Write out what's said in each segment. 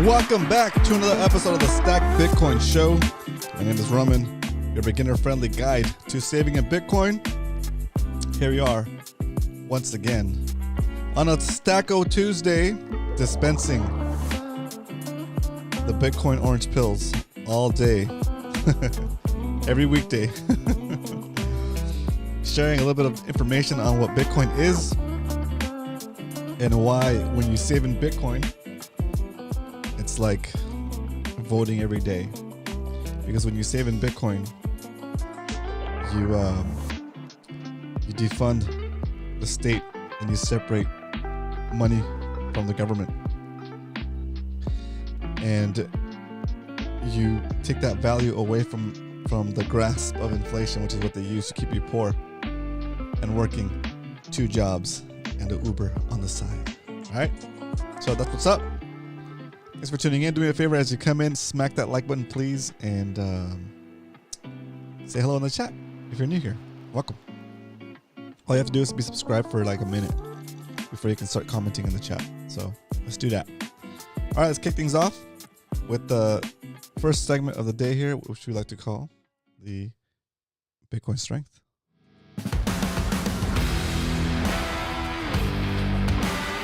Welcome back to another episode of the Stack Bitcoin Show. My name is Roman, your beginner-friendly guide to saving in Bitcoin. Here we are, once again, on a Stacko Tuesday, dispensing the Bitcoin orange pills all day, every weekday. Sharing a little bit of information on what Bitcoin is and why when you save in Bitcoin, it's like voting every day. Because when you save in Bitcoin, you defund the state and you separate money from the government. And you take that value away from the grasp of inflation, which is what they use to keep you poor and working 2 jobs and an Uber on the side. All right, so that's what's up. Thanks for tuning in. Do me a favor as you come in, smack that like button, please, and say hello in the chat if you're new here. Welcome. All you have to do is be subscribed for like a minute before you can start commenting in the chat. So let's do that. All right, let's kick things off with the first segment of the day here, which we like to call the Bitcoin Strength.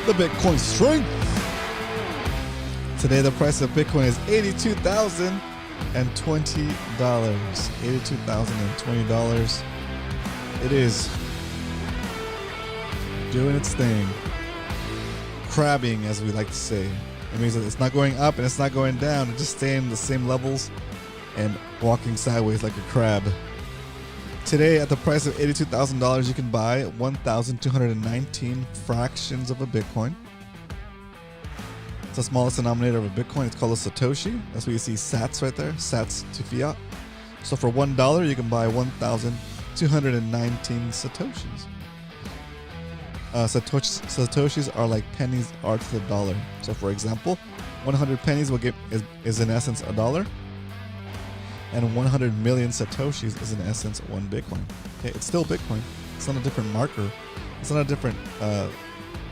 The Bitcoin Strength. Today, the price of Bitcoin is $82,020. $82,020. It is doing its thing. Crabbing, as we like to say. It means that it's not going up and it's not going down. It's just staying in the same levels and walking sideways like a crab. Today, at the price of $82,000, you can buy 1,219 fractions of a Bitcoin. It's the smallest denominator of a Bitcoin. It's called a Satoshi. That's where you see sats right there, sats to fiat. So for $1, you can buy 1,219 Satoshis. Satoshis are like pennies are to the dollar. So for example, 100 pennies is in essence $1. And 100 million Satoshis is in essence 1 Bitcoin. Okay, it's still Bitcoin. It's not a different marker. It's not a different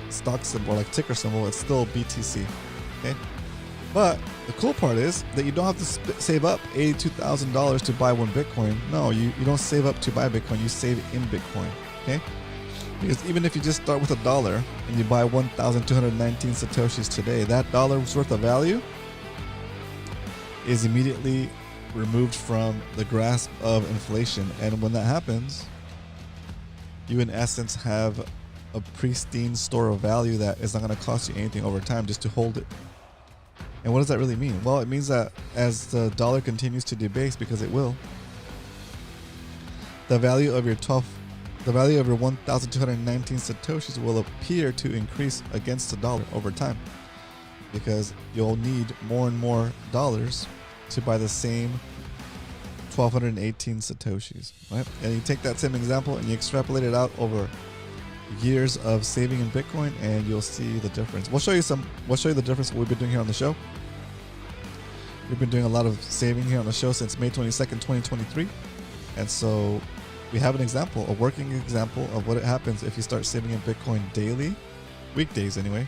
stock symbol or like ticker symbol. It's still BTC. Okay, but the cool part is that you don't have to save up $82,000 to buy 1 Bitcoin. No, you don't save up to buy Bitcoin. You save in Bitcoin. Okay, because even if you just start with $1 and you buy 1,219 Satoshis today, that dollar's worth of value is immediately removed from the grasp of inflation. And when that happens, you in essence have a pristine store of value that is not going to cost you anything over time just to hold it. And what does that really mean? Well, it means that as the dollar continues to debase, because it will, the value of your 1,219 Satoshis will appear to increase against the dollar over time, because you'll need more and more dollars to buy the same 1,218 Satoshis, right? And you take that same example and you extrapolate it out over years of saving in Bitcoin, and you'll see the difference. We'll show you the difference of what we've been doing here on the show. We've been doing a lot of saving here on the show since May 22nd, 2023. And so we have an example, a working example of what happens if you start saving in Bitcoin daily, weekdays anyway.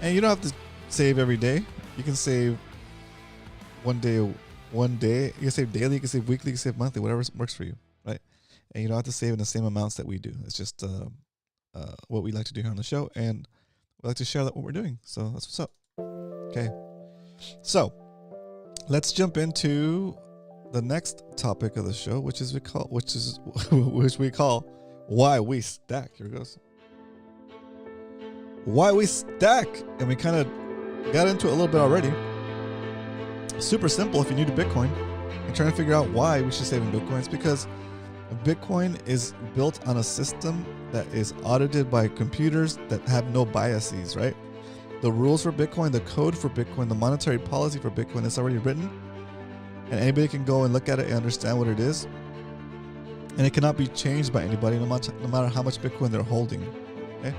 And you don't have to save every day. You can save one day. You can save daily, you can save weekly, you can save monthly, whatever works for you, right? And you don't have to save in the same amounts that we do. It's just what we like to do here on the show, and we like to share that what we're doing. So that's what's up. Okay, so let's jump into the next topic of the show, which we call why we stack. Here it goes. Why we stack, and we kind of got into it a little bit already. Super simple if you're new to Bitcoin and trying to figure out why we should save in Bitcoin. It's because Bitcoin is built on a system that is audited by computers that have no biases, right? The rules for Bitcoin, the code for Bitcoin, the monetary policy for Bitcoin is already written, and anybody can go and look at it and understand what it is. And it cannot be changed by anybody, no matter how much Bitcoin they're holding. Okay?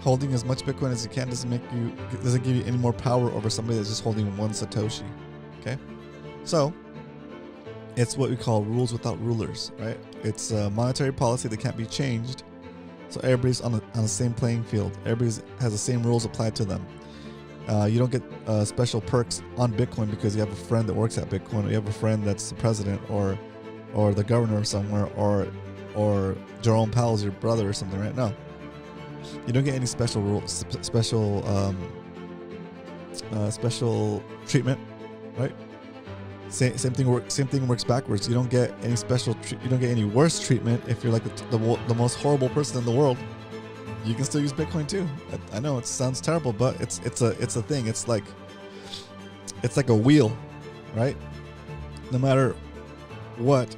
Holding as much Bitcoin as you can doesn't give you any more power over somebody that's just holding 1 Satoshi. Okay? So it's what we call rules without rulers, right? It's a monetary policy that can't be changed. So everybody's on the same playing field. Everybody has the same rules applied to them. You don't get special perks on Bitcoin because you have a friend that works at Bitcoin, or you have a friend that's the president, or the governor somewhere, or Jerome Powell's your brother or something, right? No, you don't get any special rules, special treatment, right? Same thing works backwards. You don't get any you don't get any worse treatment if you're like the most horrible person in the world. You can still use Bitcoin too. I know it sounds terrible, but it's a thing. It's like a wheel, right? No matter what,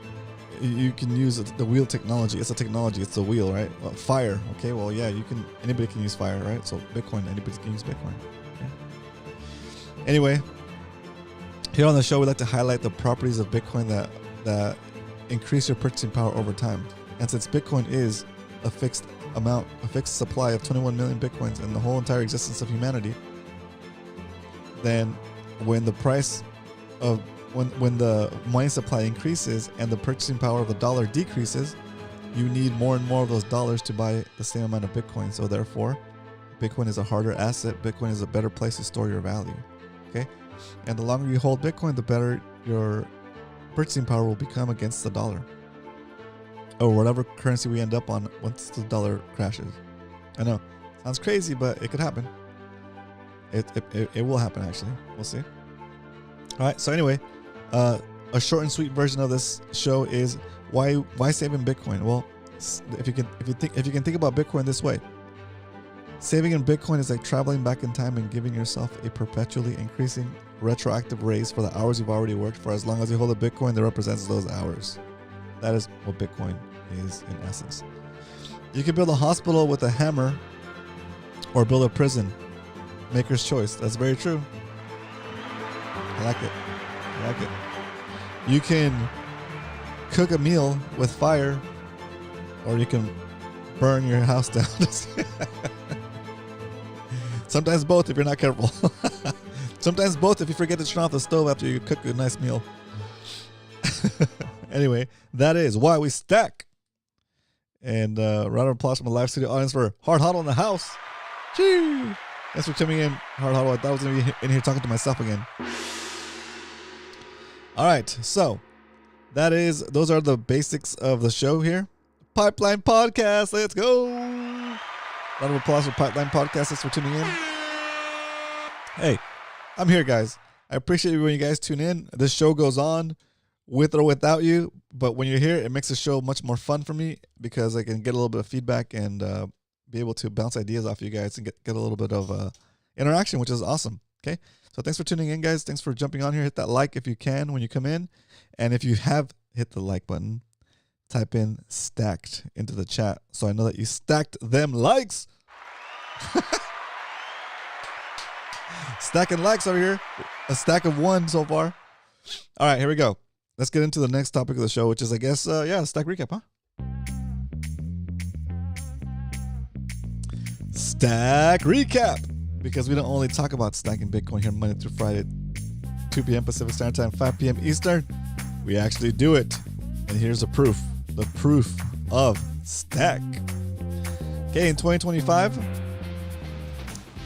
you can use the wheel technology. It's a technology. It's a wheel, right? Well, fire. Okay. Well, yeah. Anybody can use fire, right? So Bitcoin. Anybody can use Bitcoin. Okay? Anyway, here on the show, we like to highlight the properties of Bitcoin that increase your purchasing power over time. And since Bitcoin is a fixed supply of 21 million Bitcoins in the whole entire existence of humanity, then when the price of when the money supply increases and the purchasing power of the dollar decreases, you need more and more of those dollars to buy the same amount of Bitcoin. So therefore, Bitcoin is a harder asset. Bitcoin is a better place to store your value. Okay? And the longer you hold Bitcoin, the better your purchasing power will become against the dollar, or whatever currency we end up on once the dollar crashes. I know, sounds crazy, but it could happen. It will happen, actually. We'll see. All right. So anyway, a short and sweet version of this show is why save in Bitcoin. Well, if you can think about Bitcoin this way, saving in Bitcoin is like traveling back in time and giving yourself a perpetually increasing retroactive raise for the hours you've already worked for. As long as you hold a Bitcoin that represents those hours. That is what Bitcoin is in essence. You can build a hospital with a hammer or build a prison. Maker's choice. That's very true. I like it. You can cook a meal with fire, or you can burn your house down. Sometimes both if you're not careful. Sometimes both if you forget to turn off the stove after you cook a nice meal. Anyway, that is why we stack. And round of applause from the live studio audience for Hard Huddle in the house. Chee! Thanks for coming in, Hard Huddle. I thought I was going to be in here talking to myself again. All right, so those are the basics of the show here. Pipeline Podcast, let's go. Round of applause for Pipeline Podcast. Thanks for tuning in. Hey, I'm here, guys. I appreciate when you guys tune in. This show goes on with or without you, but when you're here, it makes the show much more fun for me because I can get a little bit of feedback and be able to bounce ideas off you guys and get a little bit of interaction, which is awesome. Okay, so thanks for tuning in, guys. Thanks for jumping on here. Hit that like if you can when you come in, and if you have hit the like button, type in stacked into the chat so I know that you stacked them likes. Stacking likes over here. A stack of 1 so far. All right, here we go. Let's get into the next topic of the show, which is, I guess, stack recap, huh? Stack recap. Because we don't only talk about stacking Bitcoin here Monday through Friday, 2 p.m. Pacific Standard Time, 5 p.m. Eastern. We actually do it. And here's the proof of stack. Okay, in 2025,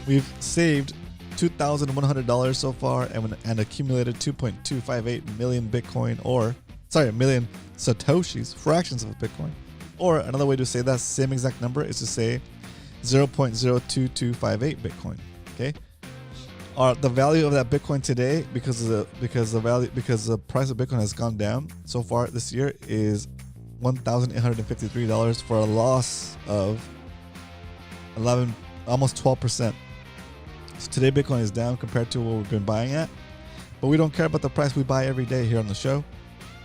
we've saved $2,100 so far and accumulated 2.258 million Bitcoin, million Satoshis, fractions of Bitcoin. Or another way to say that same exact number is to say 0.02258 Bitcoin. Okay, the value of that Bitcoin today, because the price of Bitcoin has gone down so far this year, is $1,853 for a loss of almost 12%. So today Bitcoin is down compared to what we've been buying at, but we don't care about the price we buy every day here on the show.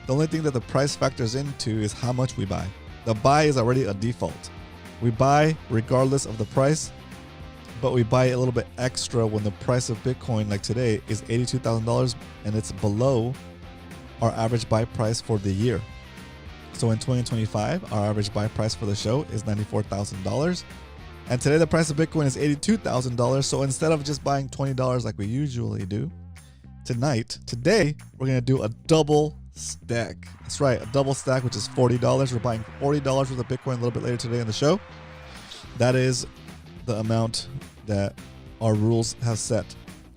The only thing that the price factors into is how much we buy. The buy is already a default. We buy regardless of the price, but we buy a little bit extra when the price of Bitcoin, like today, is $82,000 and it's below our average buy price for the year. So in 2025, our average buy price for the show is $94,000. And today the price of Bitcoin is $82,000. So instead of just buying $20 like we usually do, today, we're going to do a double stack. That's right, a double stack, which is $40. We're buying $40 worth of Bitcoin a little bit later today in the show. That is the amount that our rules have set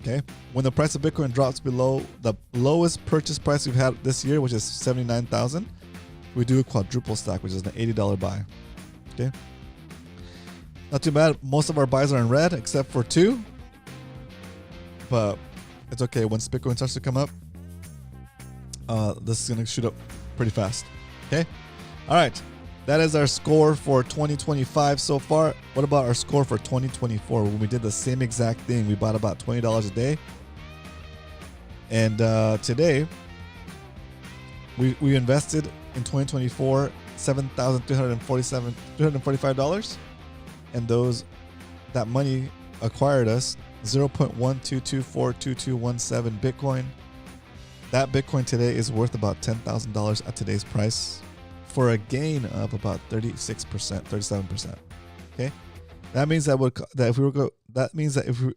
Okay, when the price of Bitcoin drops below the lowest purchase price we've had this year, which is 79,000, we do a quadruple stack, which is an $80 buy. Okay, not too bad. Most of our buys are in red except for 2, but it's okay. Once Bitcoin starts to come up, this is gonna shoot up pretty fast. Okay, all right. That is our score for 2025 so far. What about our score for 2024? When we did the same exact thing, we bought about $20 a day. And today, we invested in 2024 $7,345, and that money acquired us 0.12242217 Bitcoin. That Bitcoin today is worth about $10,000 at today's price, for a gain of about 37%. Okay, that means that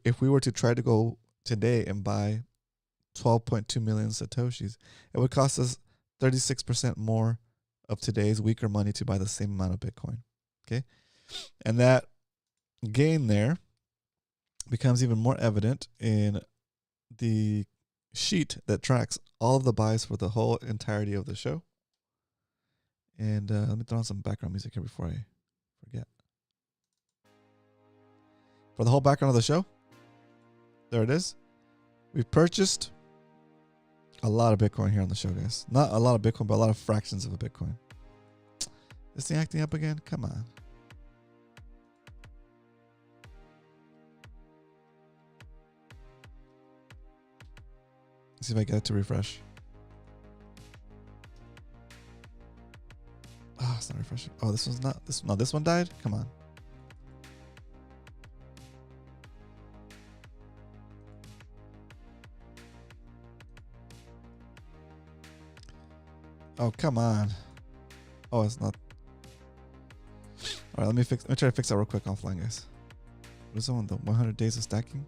if we were to try to go today and buy 12.2 million satoshis, it would cost us 36% more of today's weaker money to buy the same amount of Bitcoin. Okay, and that gain there becomes even more evident in the sheet that tracks all of the buys for the whole entirety of the show. And let me throw on some background music here before I forget. For the whole background of the show, there it is. We've purchased a lot of Bitcoin here on the show, guys. Not a lot of Bitcoin, but a lot of fractions of a Bitcoin. This thing acting up again? Come on. Let's see if I get it to refresh. Oh, it's not refreshing. Oh, this one's not. This one died? Come on. Oh, come on. Oh, it's not. All right, let me try to fix that real quick offline, guys. What is that one? The 100 days of stacking?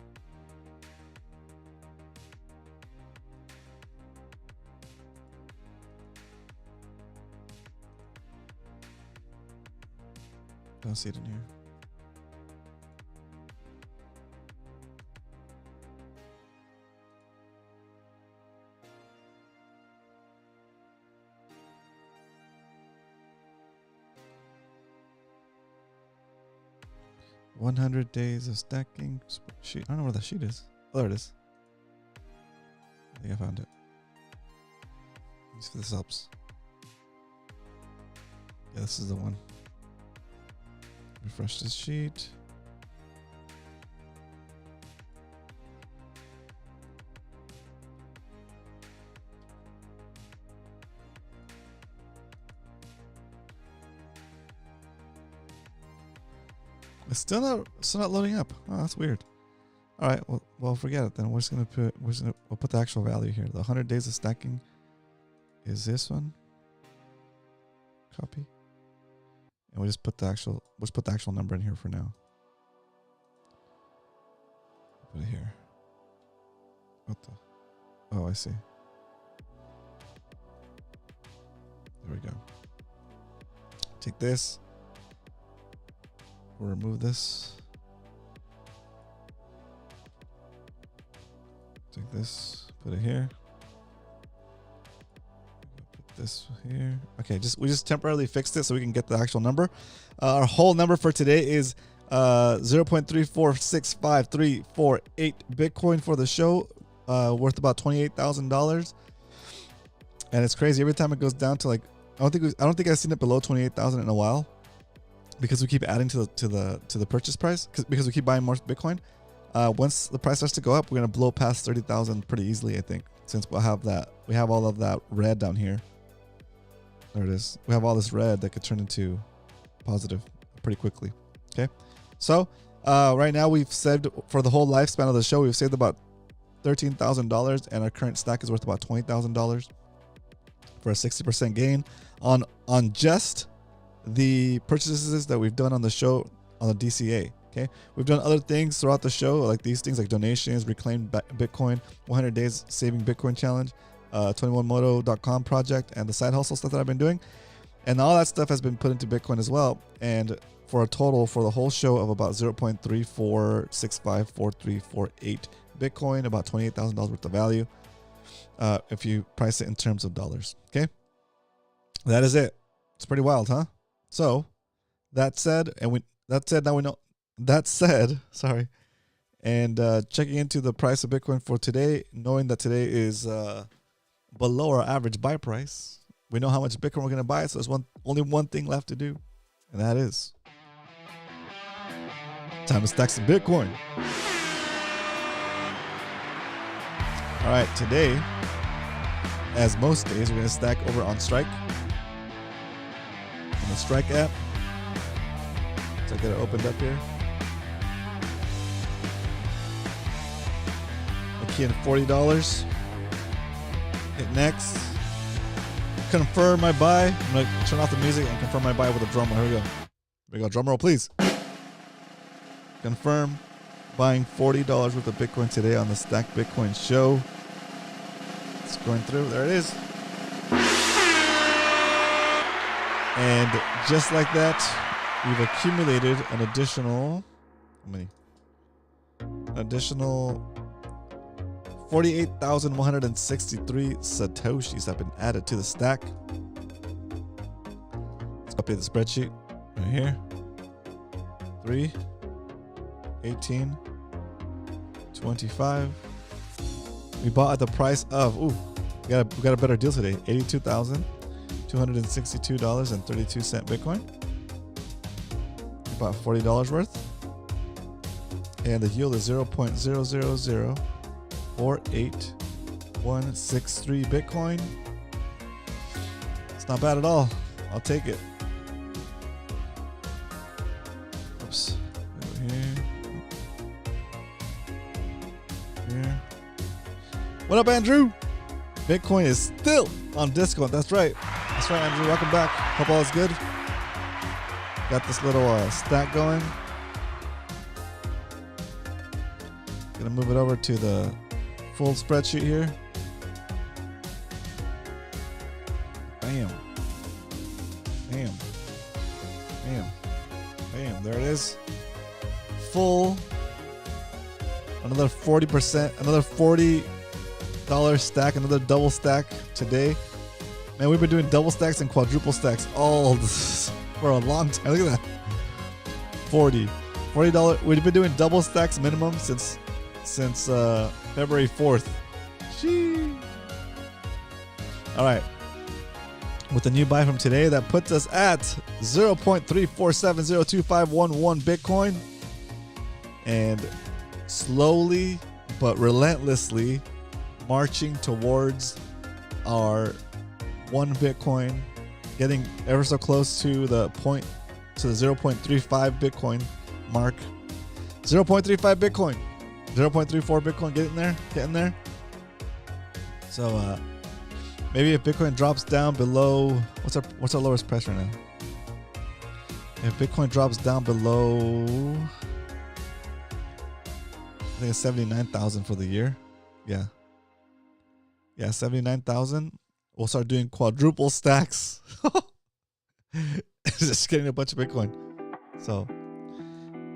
Don't see it in here. "100 days of stacking sheet." I don't know where the sheet is. Oh, there it is. I think I found it. Let's see if this helps. Yeah, this is the one. Refresh this sheet. It's still not loading up. Oh, that's weird. All right, well, forget it then. We'll put the actual value here. The 100 days of stacking is this one. Copy. And we'll just put the actual number in here for now. Put it here. What the? Oh, I see. There we go. Take this. We'll remove this. Take this. Put it here. This here. Okay, we just temporarily fixed it so we can get the actual number. Our whole number for today is 0.3465348 Bitcoin for the show, worth about $28,000. And it's crazy every time it goes down to like I don't think I've seen it below 28,000 in a while, because we keep adding to the purchase price because we keep buying more Bitcoin. Once the price starts to go up, we're gonna blow past 30,000 pretty easily, I think, since we have all of that red down here. There it is. We have all this red that could turn into positive pretty quickly. Okay. So right now we've saved, for the whole lifespan of the show, we've saved about $13,000, and our current stack is worth about $20,000 for a 60% gain on just the purchases that we've done on the show on the DCA. Okay. We've done other things throughout the show, like these things like donations, reclaimed Bitcoin, 100 days saving Bitcoin challenge, 21moto.com project, and the side hustle stuff that I've been doing. And all that stuff has been put into Bitcoin as well. And for a total for the whole show of about 0.34654348 Bitcoin, about $28,000 worth of value. If you price it in terms of dollars. Okay. That is it. It's pretty wild, huh? So that said, sorry. And checking into the price of Bitcoin for today, knowing that today is below our average buy price, we know how much Bitcoin we're going to buy. So there's only one thing left to do, and that is time to stack some Bitcoin. All right, today, as most days, we're going to stack over on Strike. On the Strike app. So I get it opened up here. I key in $40. Hit next. Confirm my buy. I'm going to turn off the music and confirm my buy with a drum roll. Here we go. Here we go. Drum roll, please. Confirm. Buying $40 worth of Bitcoin today on the Stack Bitcoin show. It's going through. There it is. And just like that, we've accumulated an additional, how many? Additional 48,163 Satoshis have been added to the stack. Let's update the spreadsheet right here. 3, 18, 25. We bought at the price of, we got a better deal today. $82,262.32 Bitcoin. We bought $40 worth. And the yield is 0.00048,163 Bitcoin. It's not bad at all. I'll take it. Oops. Here. What up, Andrew? Bitcoin is still on discount. That's right. That's right, Andrew. Welcome back. Hope all is good. Got this little stack going. Gonna move it over to the full spreadsheet here. Bam. Bam. Bam. Bam. There it is. Full. Another 40%. Another $40 stack. Another double stack today. Man, we've been doing double stacks and quadruple stacks all for a long time. Look at that. $40. We've been doing double stacks minimum since February 4th. Sheesh. All right. With the new buy from today, that puts us at 0.3470251 Bitcoin. And slowly but relentlessly marching towards our 1 Bitcoin, getting ever so close to the 0.35 Bitcoin mark. 0.35 Bitcoin. 0.34 Bitcoin, getting there. So maybe if Bitcoin drops down below, what's our lowest price right now? If Bitcoin drops down below, I think it's 79,000 for the year. Yeah, 79,000. We'll start doing quadruple stacks. Just getting a bunch of Bitcoin. So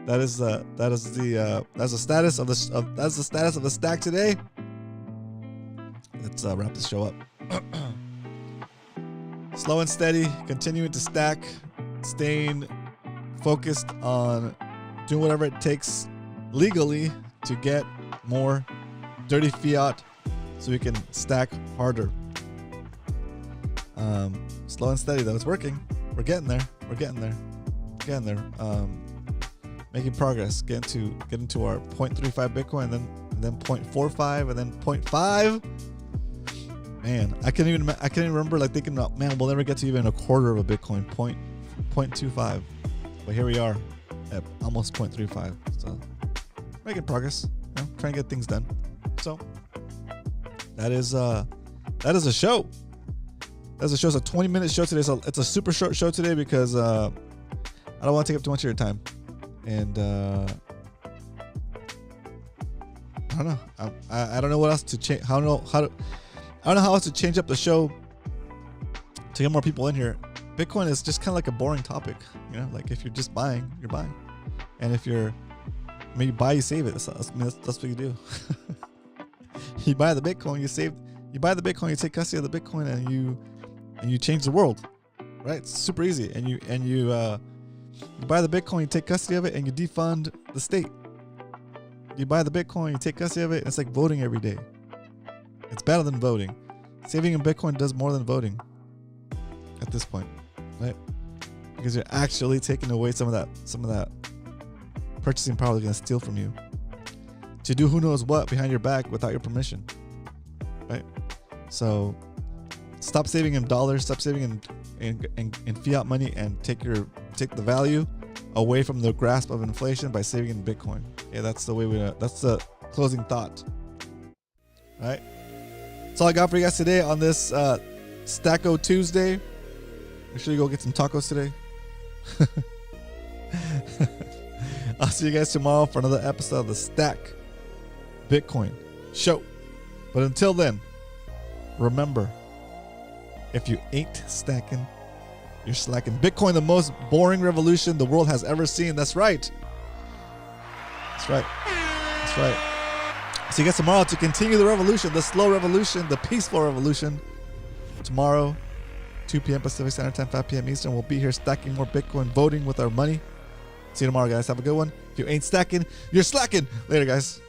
that's the status of the stack today. Let's wrap this show up. Slow and steady, continuing to stack, staying focused on doing whatever it takes legally to get more dirty fiat so we can stack harder. Slow and steady though, it's working. We're getting there. Making progress. Getting to our 0.35 Bitcoin, and then 0.45, and then 0.5. Man, I can't even remember like thinking about, man, we'll never get to even a quarter of a Bitcoin, 0.25. But here we are at almost 0.35. So making progress, trying to get things done. So that is a show. That's a show. It's a 20-minute show today. So it's a super short show today because I don't want to take up too much of your time. And I don't know. I don't know what else to change. I don't know how else to change up the show to get more people in here. Bitcoin is just kind of like a boring topic, like if you're just buying, you're buying, and if you're I mean, you buy, you save it. That's what you do. You buy the Bitcoin, you save. You buy the Bitcoin, you take custody of the Bitcoin, and you change the world, right? It's super easy. And you buy the Bitcoin, you take custody of it, and you defund the state. You buy the Bitcoin, you take custody of it, and it's like voting every day. It's better than voting. Saving in Bitcoin does more than voting at this point, right? Because you're actually taking away some of that purchasing power they're gonna steal from you to do who knows what behind your back without your permission, right? So stop saving in dollars, stop saving in fiat money, and take the value away from the grasp of inflation by saving in Bitcoin. Yeah, that's the closing thought. All right, that's all I got for you guys today on this Stacko Tuesday. Make sure you go get some tacos today. I'll see you guys tomorrow for another episode of the Stack Bitcoin Show. But until then, remember, if you ain't stacking, you're slacking. Bitcoin, the most boring revolution the world has ever seen. That's right. That's right. That's right. See you guys tomorrow to continue the revolution, the slow revolution, the peaceful revolution. Tomorrow, 2 p.m. Pacific Standard Time, 5 p.m. Eastern. We'll be here stacking more Bitcoin, voting with our money. See you tomorrow, guys. Have a good one. If you ain't stacking, you're slacking. Later, guys.